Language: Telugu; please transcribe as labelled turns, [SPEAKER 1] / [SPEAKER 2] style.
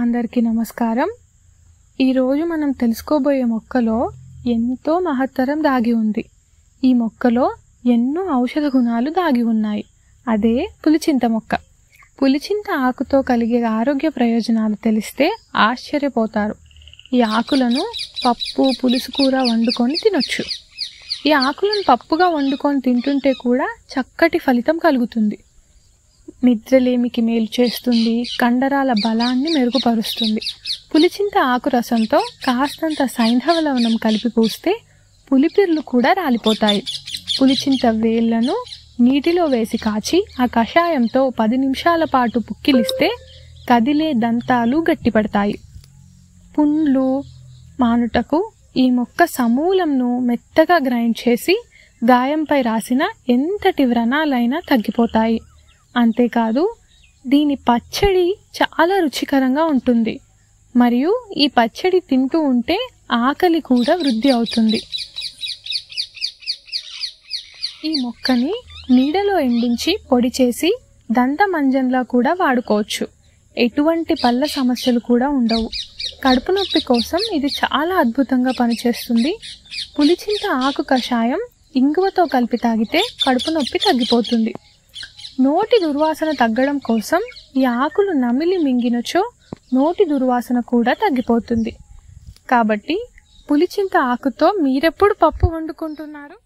[SPEAKER 1] అందరికీ నమస్కారం. ఈరోజు మనం తెలుసుకోబోయే మొక్కలో ఎంతో మహత్తరం దాగి ఉంది. ఈ మొక్కలో ఎన్నో ఔషధ గుణాలు దాగి ఉన్నాయి. అదే పులిచింత మొక్క. పులిచింత ఆకుతో కలిగే ఆరోగ్య ప్రయోజనాలు తెలిస్తే ఆశ్చర్యపోతారు. ఈ ఆకులను పప్పు, పులుసు కూర వండుకొని తినొచ్చు. ఈ ఆకులను పప్పుగా వండుకొని తింటుంటే కూడా చక్కటి ఫలితం కలుగుతుంది. నిద్రలేమికి మేలు చేస్తుంది, కండరాల బలాన్ని మెరుగుపరుస్తుంది. పులిచింత ఆకు రసంతో కాస్తంత సైంధవ లవణం కలిపి పూస్తే పులిపిర్లు కూడా రాలిపోతాయి. పులిచింత వేళ్లను నీటిలో వేసి కాచి ఆ కషాయంతో 10 నిమిషాల పాటు పుక్కిలిస్తే కదిలే దంతాలు గట్టిపడతాయి. పుండ్లు మానుటకు ఈ మొక్క సమూలంను మెత్తగా గ్రైండ్ చేసి గాయంపై రాసిన ఎంతటి వ్రణాలైనా తగ్గిపోతాయి. అంతేకాదు, దీని పచ్చడి చాలా రుచికరంగా ఉంటుంది. మరియు ఈ పచ్చడి తింటూ ఉంటే ఆకలి కూడా వృద్ధి అవుతుంది. ఈ మొక్కని నీడలో ఎండించి పొడి చేసి దంతమంజంలా కూడా వాడుకోవచ్చు. ఎటువంటి పళ్ళ సమస్యలు కూడా ఉండవు. కడుపు నొప్పి కోసం ఇది చాలా అద్భుతంగా పనిచేస్తుంది. పులిచింత ఆకు కషాయం ఇంగువతో కలిపి తాగితే కడుపు నొప్పి తగ్గిపోతుంది. నోటి దుర్వాసన తగ్గడం కోసం ఈ ఆకులు నమిలి మింగినచో నోటి దుర్వాసన కూడా తగ్గిపోతుంది. కాబట్టి పులిచింత ఆకుతో మీరెప్పుడు పప్పు వండుకుంటున్నారు?